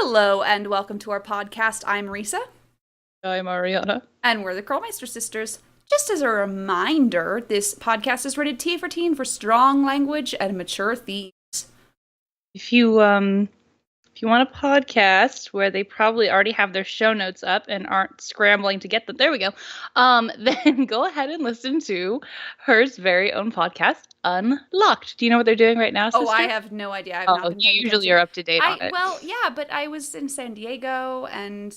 Hello and welcome to our podcast. I'm Risa, I'm Ariana. and we're the Krolmeister sisters. Just as a reminder, this podcast is rated T for teen for strong language and mature themes. If you want a podcast where they probably already have their show notes up and aren't scrambling to get them, there we go. Then go ahead and listen to her's very own podcast, Unlocked. Do you know what they're doing right now, sister? Oh, I have no idea. I've not been you paying usually attention. are up to date on it. Well, yeah, but I was in San Diego and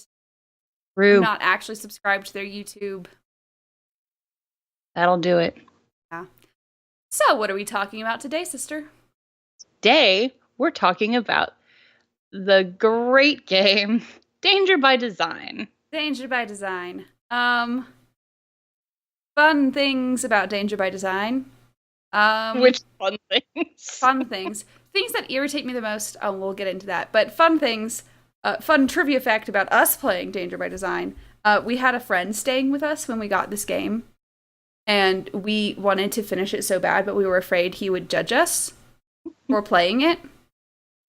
I'm True. not actually subscribed to their YouTube. That'll do it. Yeah. So, what are we talking about today, sister? Today, we're talking about the great game, Danger by Design. Danger by Design. Fun things about Danger by Design. Which fun things? Fun things. Things that irritate me the most. Oh, we'll get into that. But fun things. Fun trivia fact about us playing Danger by Design. We had a friend staying with us when we got this game. And we wanted to finish it so bad, but we were afraid he would judge us for playing it.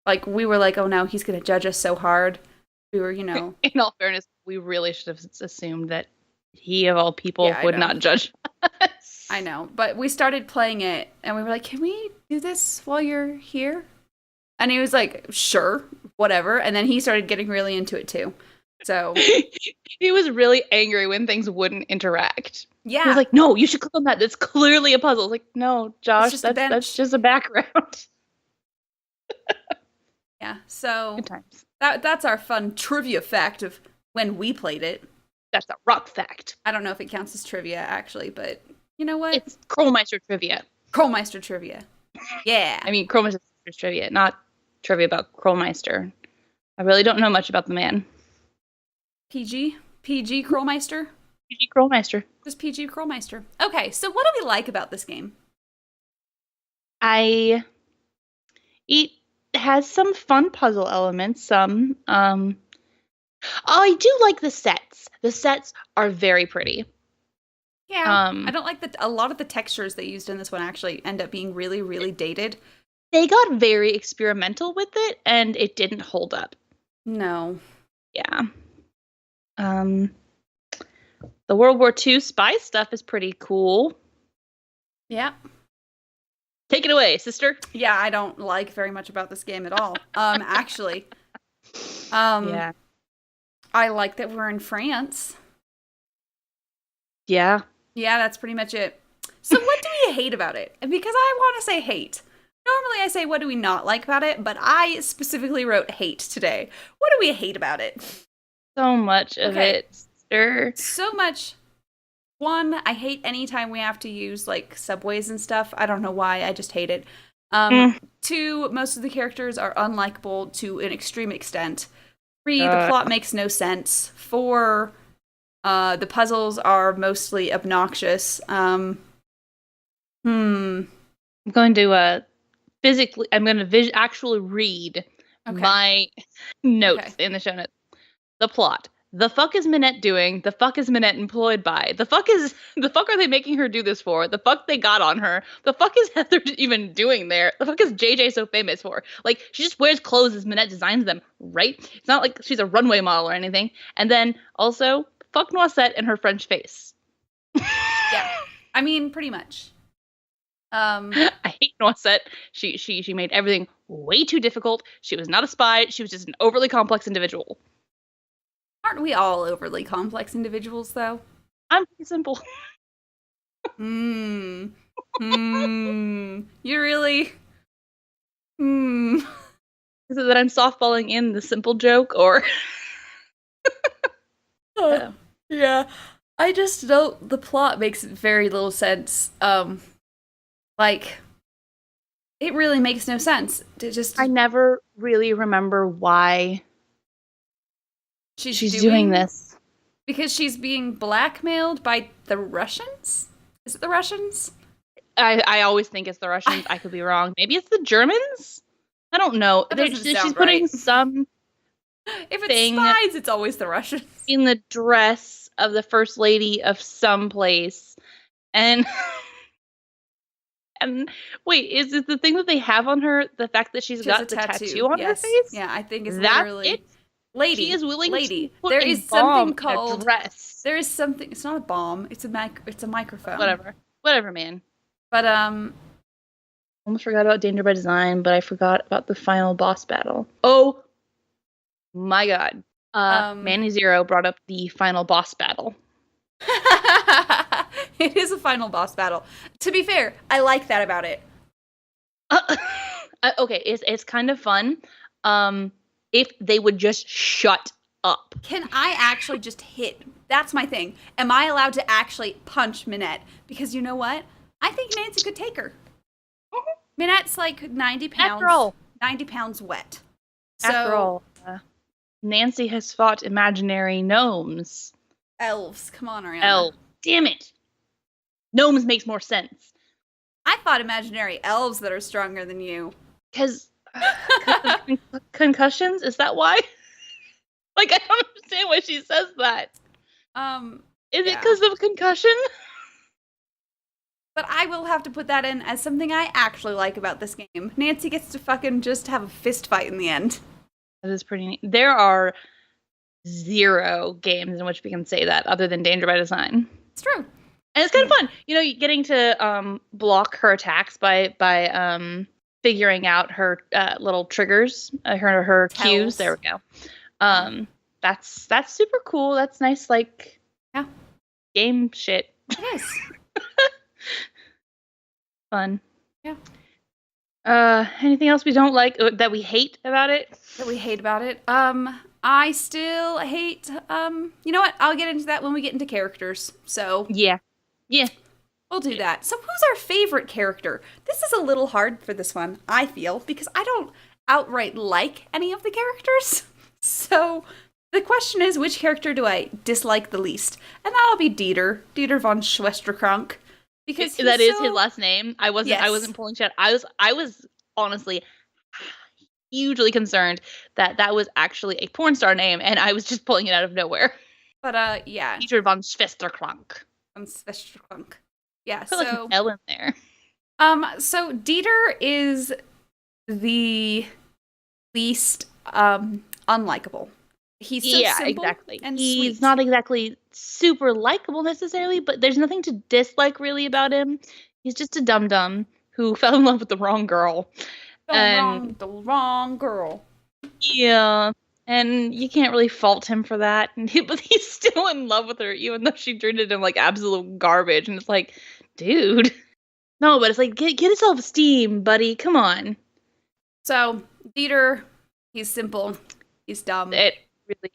Like, we were like, oh no, he's going to judge us so hard. We were, In all fairness, we really should have assumed that he, of all people, would not judge us. I know. But we started playing it, and we were like, can we do this while you're here? And he was like, sure, whatever. And then he started getting really into it, too. So he was really angry when things wouldn't interact. Yeah. He was like, no, you should click on that. That's clearly a puzzle. I was like, no, Josh, that's just a background. Yeah, so Good times. That's our fun trivia fact of when we played it. That's a rock fact. I don't know if it counts as trivia, actually, but you know what? It's Krolmeister trivia. Krolmeister trivia. Yeah. I mean, Krolmeister trivia, not trivia about Krolmeister. I really don't know much about the man. PG Krolmeister? PG Krolmeister. Just PG Krolmeister. Okay, so what do we like about this game? It has some fun puzzle elements. I do like the sets. The sets are very pretty. Yeah, I don't like that a lot of the textures they used in this one actually end up being really, really dated. They got very experimental with it, and it didn't hold up. No. Yeah. The World War II spy stuff is pretty cool. Yeah. Take it away, sister. Yeah, I don't like very much about this game at all. Actually. Yeah. I like that we're in France. Yeah. Yeah, that's pretty much it. So what do we hate about it? Because I want to say hate. Normally I say what do we not like about it, but I specifically wrote hate today. What do we hate about it? So much of it, sister. So much. One, I hate anytime we have to use, like, subways and stuff. I don't know why, I just hate it. Two, most of the characters are unlikable to an extreme extent. Three, the plot makes no sense. Four, the puzzles are mostly obnoxious. I'm going to actually read my notes in the show notes. The plot. The fuck is Minette doing? The fuck is Minette employed by? The fuck are they making her do this for? The fuck they got on her? The fuck is Heather even doing there? The fuck is JJ so famous for? Like, she just wears clothes as Minette designs them, right? It's not like she's a runway model or anything. And then, also, fuck Noisette and her French face. Yeah. I mean, pretty much. I hate Noisette. She made everything way too difficult. She was not a spy. She was just an overly complex individual. Aren't we all overly complex individuals, though? I'm pretty simple. You really? Is it that I'm softballing in the simple joke, or? Yeah. I just don't. The plot makes very little sense. Like, it really makes no sense. I never really remember why she's doing this. Because she's being blackmailed by the Russians? Is it the Russians? I always think it's the Russians. I could be wrong. Maybe it's the Germans? I don't know. She's putting some if it's spies, it's always the Russians. In the dress of the first lady of some place. And and wait, is it the thing that they have on her, the fact that she's got the tattoo on her face? Yeah, I think it's That's literally it? Lady. She is willing to put there a is bomb something called in a dress. There is something. It's not a bomb. It's a microphone. Whatever, man. But Almost forgot about Danger by Design, but I forgot about the final boss battle. Oh my god. Manny Zero brought up the final boss battle. It is a final boss battle. To be fair, I like that about it. Okay, it's kind of fun. If they would just shut up. Can I actually just hit? That's my thing. Am I allowed to actually punch Minette? Because you know what? I think Nancy could take her. Minette's like 90 pounds. After all. 90 pounds wet. After all, Nancy has fought imaginary gnomes. Elves. Come on, Ariana. Elves. Damn it. Gnomes makes more sense. I thought imaginary elves that are stronger than you. Because concussions? Is that why? Like, I don't understand why she says that. Is it because of concussion? But I will have to put that in as something I actually like about this game. Nancy gets to fucking just have a fist fight in the end. That is pretty neat. There are 0 games in which we can say that other than Danger by Design. It's true. And it's kind of fun. You know, getting to block her attacks by figuring out her little triggers, her cues. There we go. That's super cool. That's nice, like, game shit. It is. Fun. Yeah. Anything else we don't like that we hate about it? That we hate about it? I still hate, you know what? I'll get into that when we get into characters. So. Yeah. We'll do that. So who's our favorite character? This is a little hard for this one, I feel, because I don't outright like any of the characters. So the question is, which character do I dislike the least? And that'll be Dieter von Schwesterkrank. Because that is his last name. I wasn't pulling shit. I was honestly hugely concerned that was actually a porn star name, and I was just pulling it out of nowhere. But yeah. Dieter von Schwesterkrank. Yeah, put like an L in there. So Dieter is the least unlikable. He's so simple exactly. And he's sweet. Not exactly super likable necessarily, but there's nothing to dislike really about him. He's just a dum-dum who fell in love with the wrong girl. The wrong girl. Yeah. And you can't really fault him for that. But he's still in love with her, even though she treated him like absolute garbage. And it's like, dude. No, but it's like, get yourself esteem, buddy. Come on. So, Dieter, he's simple. He's dumb. It really.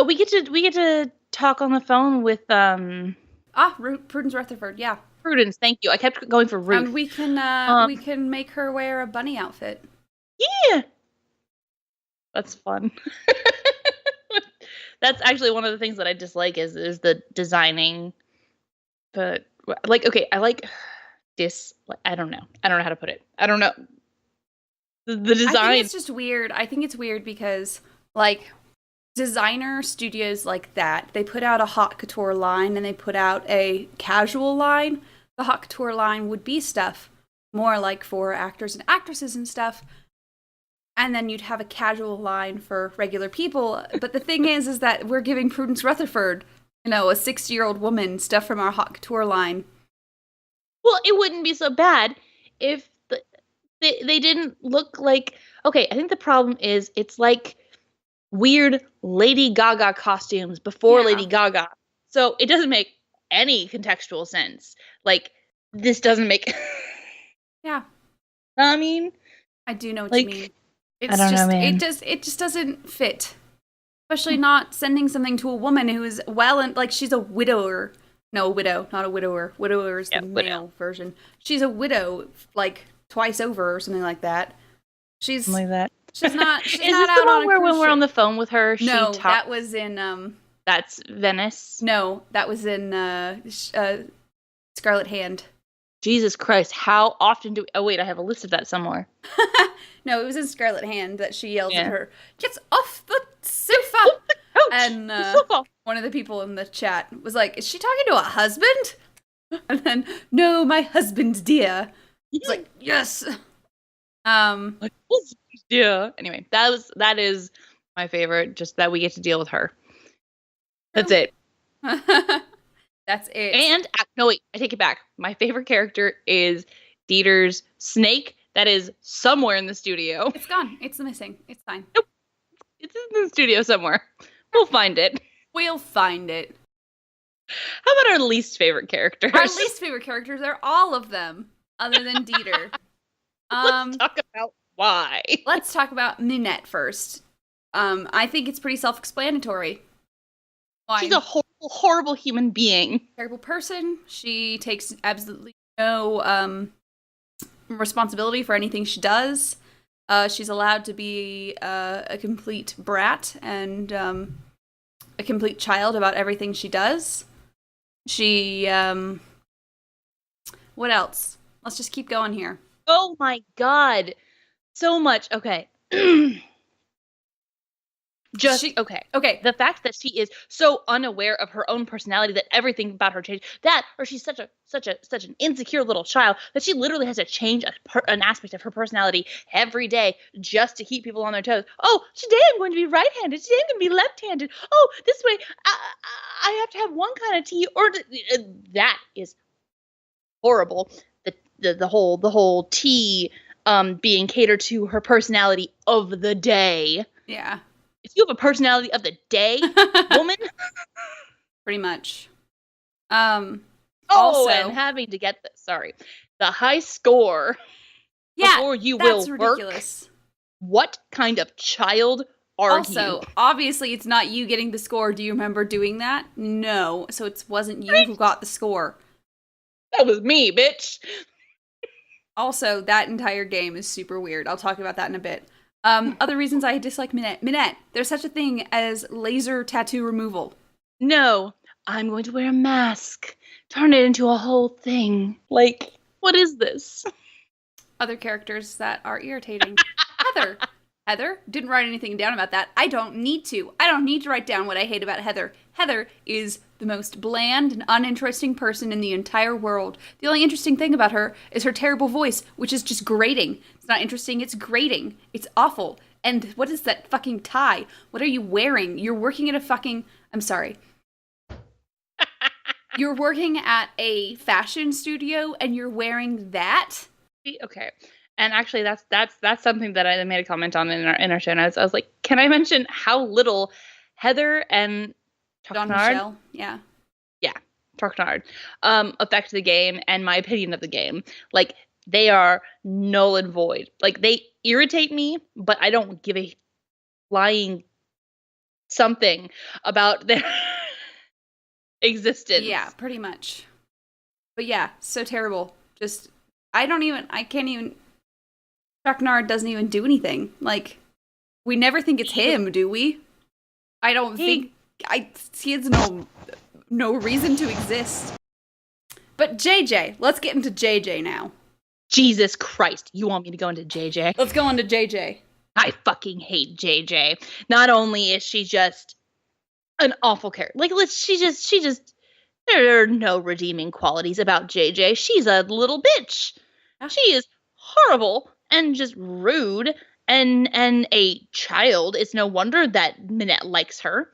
We get to talk on the phone with Prudence Rutherford. Yeah. Prudence, thank you. I kept going for Ruth. And we can make her wear a bunny outfit. Yeah. That's fun. That's actually one of the things that I dislike is the designing. But like, okay, I like this. I don't know how to put it. I don't know. The design. I think it's just weird. I think it's weird because like designer studios like that, they put out a haute couture line and they put out a casual line. The haute couture line would be stuff more like for actors and actresses and stuff. And then you'd have a casual line for regular people. But the thing is that we're giving Prudence Rutherford, a 60-year-old woman, stuff from our haute couture line. Well, it wouldn't be so bad if they didn't look like... Okay, I think the problem is it's like weird Lady Gaga costumes before Lady Gaga. So it doesn't make any contextual sense. Like, this doesn't make... Yeah. I mean... I do know what you mean. I don't know, man. It just doesn't fit. Especially not sending something to a woman who is she's a widower. No, widow, not a widower. Widower is the male version. She's a widow, like, twice over or something like that. She's something like that. She's not. She's is not this out the one on where when we're on the phone with her? No, that was in. That's Venice. No, that was in Scarlet Hand. Jesus Christ! How often do? Oh wait, I have a list of that somewhere. No, it was in Scarlet Hand that she yells at her, "Get off the sofa!" And one of the people in the chat was like, "Is she talking to a husband?" And then, "No, my husband, dear." It's like, yes. My husband, dear. Anyway, that is my favorite, just that we get to deal with her. That's it. That's it. And no, wait, I take it back. My favorite character is Dieter's snake that is somewhere in the studio. It's gone. It's missing. It's fine. Nope. It's in the studio somewhere. We'll find it. We'll find it. How about our least favorite characters? Our least favorite characters are all of them, other than Dieter. Let's talk about why. Let's talk about Minette first. I think it's pretty self-explanatory. Why? She's a horrible, horrible human being. Terrible person. She takes absolutely no responsibility for anything she does. She's allowed to be a complete brat and a complete child about everything she does. She, what else? Let's just keep going here. Oh my god. So much. Okay. Okay. The fact that she is so unaware of her own personality that everything about her changed. Or she's such an insecure little child that she literally has to change an aspect of her personality every day just to keep people on their toes. Oh, today I'm going to be right-handed. Today I'm going to be left-handed. Oh, this way I have to have one kind of tea. Or that is horrible. The whole tea being catered to her personality of the day. Yeah. If you have a personality of the day, woman. Pretty much. Also, and having to get the high score. Yeah, before you that's will ridiculous. Work. What kind of child are you? Also, obviously, it's not you getting the score. Do you remember doing that? No. So it wasn't you who got the score. That was me, bitch. Also, that entire game is super weird. I'll talk about that in a bit. Other reasons I dislike Minette. Minette, there's such a thing as laser tattoo removal. No, I'm going to wear a mask. Turn it into a whole thing. Like, what is this? Other characters that are irritating. Heather. Heather didn't write anything down about that. I don't need to. I don't need to write down what I hate about Heather. Heather is the most bland and uninteresting person in the entire world. The only interesting thing about her is her terrible voice, which is just grating. It's not interesting, it's grating. It's awful. And what is that fucking tie? What are you wearing? You're working at a fucking... I'm sorry. You're working at a fashion studio and you're wearing that? Okay. And actually, that's something that I made a comment on in our show notes. I was like, can I mention how little Heather and Jean-Michel? Yeah, Tarknard affect the game and my opinion of the game. Like, they are null and void. Like, they irritate me, but I don't give a flying something about their existence. Yeah, pretty much. But yeah, so terrible. Just, I can't even... Tarknard doesn't even do anything. Like, we never think it's him, do we? I don't think... he has no reason to exist. But JJ. Let's get into JJ now. Jesus Christ. You want me to go into JJ? Let's go into JJ. I fucking hate JJ. Not only is she just an awful character. Like, she just... There are no redeeming qualities about JJ. She's a little bitch. Yeah. She is horrible and just rude and a child. It's no wonder that Minette likes her.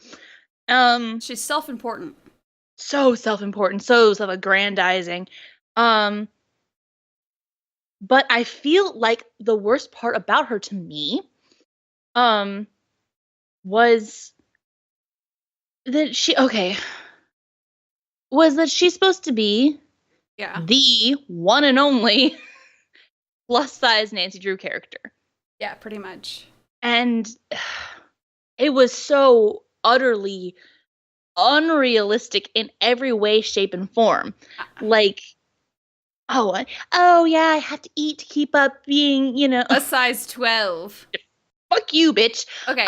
She's self-important. So self-important, so self-aggrandizing. But I feel like the worst part about her to me was that she's supposed to be the one and only plus-size Nancy Drew character. Yeah, pretty much. And it was so utterly unrealistic in every way, shape, and form. Like, oh yeah, I have to eat to keep up being, a size 12. Fuck you, bitch. Okay.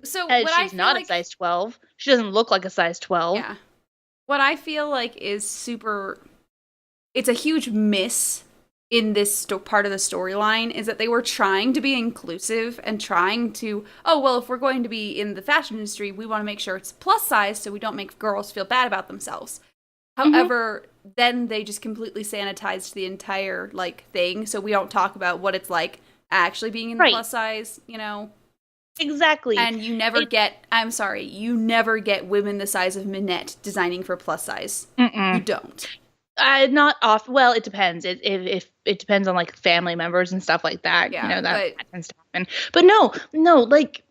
So she's not a size 12. She doesn't look like a size 12. Yeah. What I feel like is it's a huge miss in this part of the storyline is that they were trying to be inclusive and trying to, if we're going to be in the fashion industry, we want to make sure it's plus size so we don't make girls feel bad about themselves. However, then they just completely sanitized the entire, thing, so we don't talk about what it's like actually being in the plus size, Exactly. And you never get, I'm sorry, you never get women the size of Minette designing for plus size. You don't. Not off. Well, it depends. It depends on like family members and stuff like that. Yeah, that tends to happen. But no, like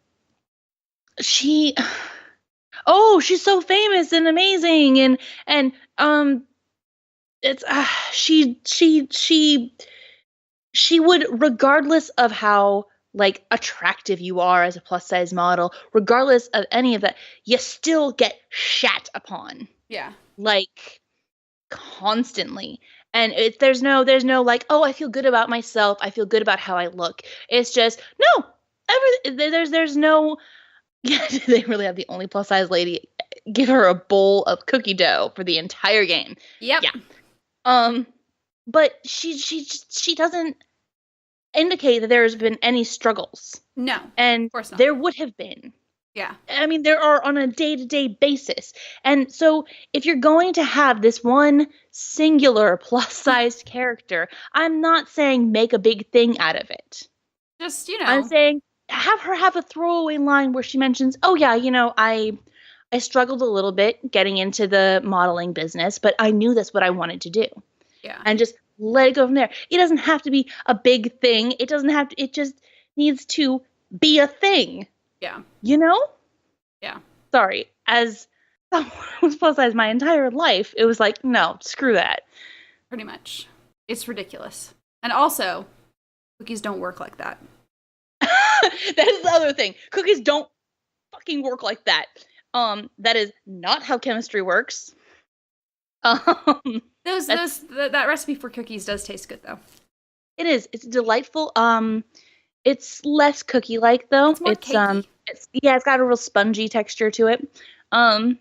she. Oh, she's so famous and amazing, and it's she would, regardless of how like attractive you are as a plus size model, regardless of any of that, you still get shat upon. Yeah. Like constantly. And there's no like, oh, I feel good about myself, I feel good about how I look. It's just no, there's no. Yeah, they really have the only plus size lady give her a bowl of cookie dough for the entire game. Yep. Yeah. But she doesn't indicate that there has been any struggles. No. And of course not. there would have been. Yeah. I mean, there are on a day-to-day basis. And so if you're going to have this one singular plus-sized character, I'm not saying make a big thing out of it. Just, I'm saying have her have a throwaway line where she mentions, oh yeah, I struggled a little bit getting into the modeling business, but I knew that's what I wanted to do. Yeah. And just let it go from there. It doesn't have to be a big thing. It just needs to be a thing. Yeah. Yeah. Sorry. As someone who was plus size my entire life, it was like, no, screw that. Pretty much. It's ridiculous. And also, cookies don't work like that. That is the other thing. Cookies don't fucking work like that. That is not how chemistry works. That recipe for cookies does taste good though. It is. It's delightful. It's less cookie-like though. It's more cakey. It's got a real spongy texture to it. I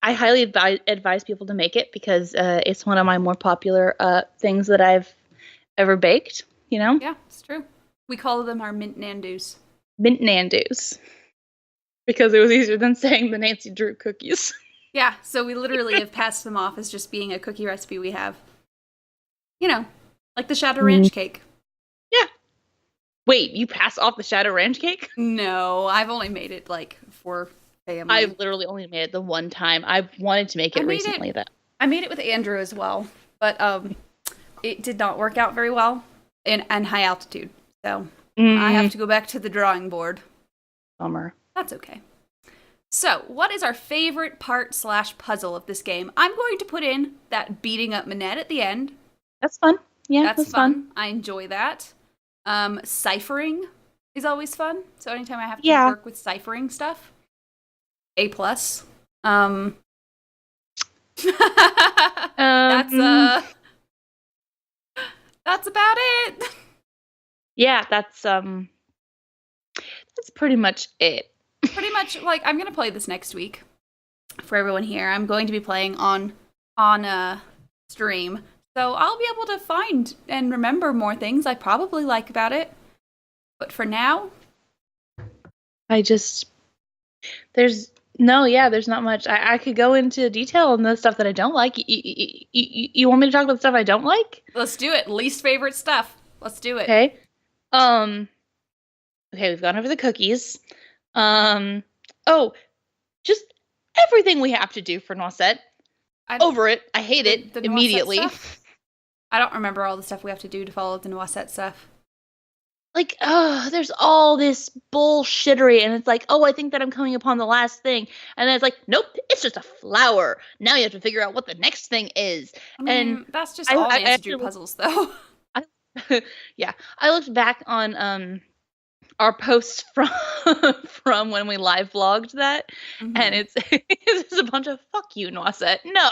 highly advise people to make it because it's one of my more popular things that I've ever baked. Yeah, it's true. We call them our mint nandoos. Mint nandoos. Because it was easier than saying the Nancy Drew cookies. Yeah, so we literally have passed them off as just being a cookie recipe we have. Like the Shadow Ranch cake. Yeah. Wait, you pass off the Shadow Ranch cake? No, I've only made it like for family. I've literally only made it the one time. I've wanted to make it recently though. I made it with Andrew as well, but it did not work out very well in high altitude. So I have to go back to the drawing board. Bummer. That's okay. So, what is our favorite part / puzzle of this game? I'm going to put in that beating up Minette at the end. That's fun. Yeah, that's fun. I enjoy that. Ciphering is always fun. So anytime I have to work with ciphering stuff, A+. That's about it. Yeah, that's pretty much it. Pretty much, like, I'm gonna play this next week for everyone here. I'm going to be playing on stream, so I'll be able to find and remember more things I probably like about it. But for now, there's not much. I could go into detail on the stuff that I don't like. You want me to talk about the stuff I don't like? Let's do it. Least favorite stuff. Let's do it. Okay. Okay, we've gone over the cookies. Just everything we have to do for Noisette. Over it. I hate it immediately. I don't remember all the stuff we have to do to follow the Noisette stuff. Like, there's all this bullshittery, and it's like, I think that I'm coming upon the last thing. And then it's like, nope, it's just a flower. Now you have to figure out what the next thing is. And that's just all Nancy Drew puzzles, though. Yeah. I looked back on our post from when we live vlogged that, and it's a bunch of fuck you, Noisette. No.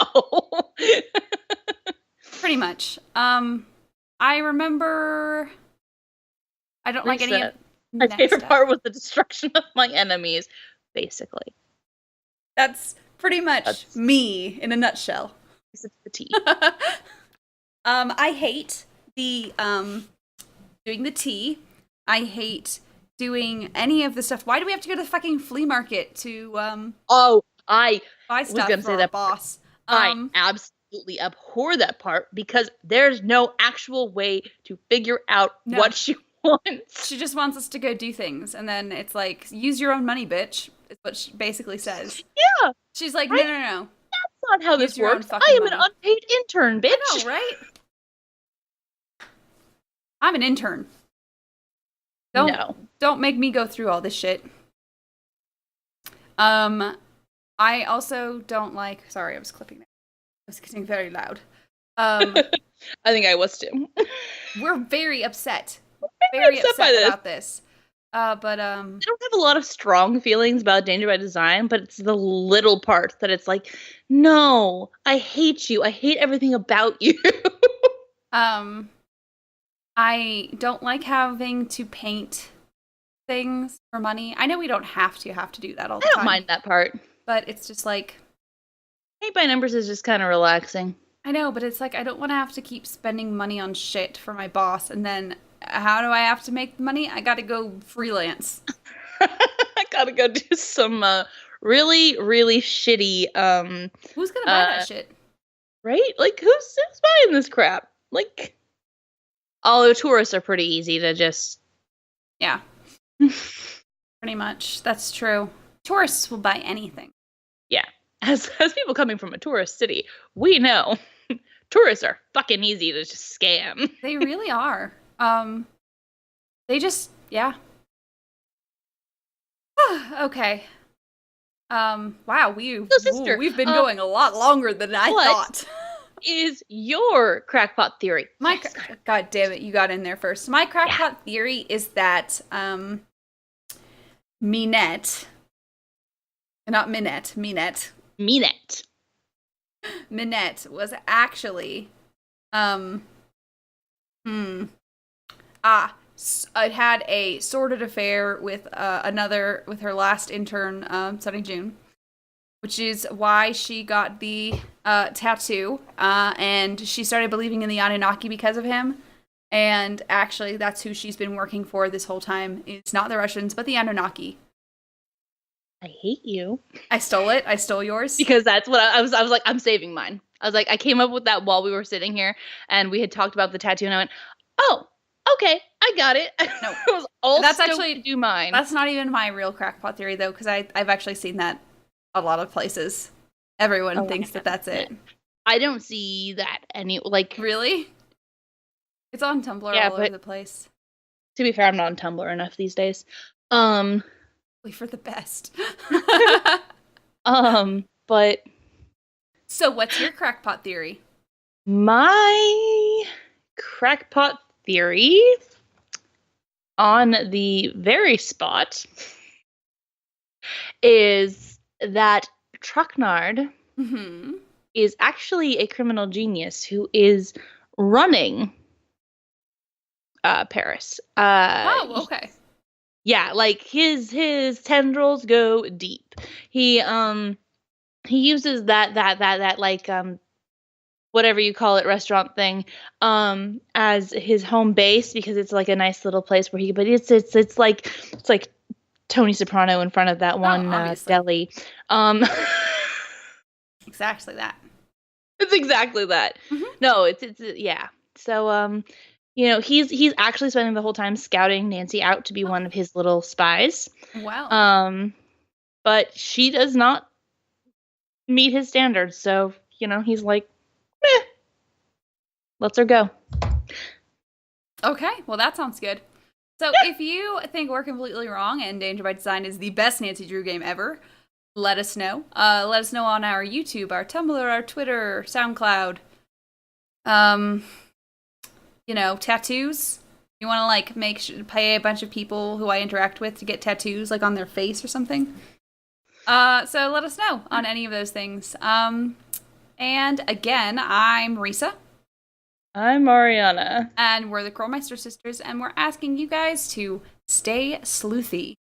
Pretty much. I remember I don't like any of my favorite part was the destruction of my enemies, basically. That's pretty much me in a nutshell. It's the tea. I hate the doing the tea. I hate doing any of the stuff. Why do we have to go to the fucking flea market to I buy stuff for our boss? I absolutely abhor that part because there's no actual way to figure out what she once. She just wants us to go do things, and then it's like, use your own money, bitch. Is what she basically says. Yeah. She's like, right? no. That's not how this works. I am money. an unpaid intern, bitch. I know, right? I'm an intern. Don't make me go through all this shit. I also don't like. Sorry, I was clipping that. I was getting very loud. I think I was too. We're very upset. Very upset about this. But I don't have a lot of strong feelings about Danger by Design, but it's the little part that it's like, no, I hate you. I hate everything about you. I don't like having to paint things for money. I know we don't have to do that all the time. I don't mind that part. But it's just like, paint by numbers is just kind of relaxing. I know, but it's like, I don't want to have to keep spending money on shit for my boss, and then how do I have to make money? I gotta go freelance. I gotta go do some really, really shitty who's gonna buy that shit? Right? Like, who's buying this crap? Like, although tourists are pretty easy to just... Yeah. Pretty much. That's true. Tourists will buy anything. Yeah. As people coming from a tourist city, we know tourists are fucking easy to just scam. They really are. They just, yeah. Okay. Wow, we've been going a lot longer than I thought. Is your crackpot theory? God damn it, you got in there first. My crackpot theory is that Minette was actually I had a sordid affair with her last intern, Sunny June, which is why she got the tattoo, and she started believing in the Anunnaki because of him. And actually, that's who she's been working for this whole time. It's not the Russians, but the Anunnaki. I hate you. I stole it. I stole yours. Because that's what I was like, I'm saving mine. I was like, I came up with that while we were sitting here, and we had talked about the tattoo, and I went, oh, okay, I got it. No, I was all that's actually do mine. That's not even my real crackpot theory, though, because I've actually seen that a lot of places. Everyone thinks that that's it. I don't see that Really? It's on Tumblr all over the place. To be fair, I'm not on Tumblr enough these days. For the best. But so what's your crackpot theory? My crackpot theory on the very spot is that Trucknard is actually a criminal genius who is running Paris. Okay. Yeah, like his tendrils go deep. He uses that like whatever you call it, restaurant thing, as his home base, because it's like a nice little place where but it's like Tony Soprano in front of that one deli. Exactly that. It's exactly that. Mm-hmm. No, it's yeah. So he's actually spending the whole time scouting Nancy out to be one of his little spies. Wow. But she does not meet his standards, so he's like, meh, lets her go. Okay, well that sounds good. So if you think we're completely wrong and Danger by Design is the best Nancy Drew game ever, let us know. Let us know on our YouTube, our Tumblr, our Twitter, SoundCloud. Tattoos. You want to pay a bunch of people who I interact with to get tattoos on their face or something. So let us know on any of those things. And again, I'm Risa. I'm Mariana. And we're the Krolmeister sisters, and we're asking you guys to stay sleuthy.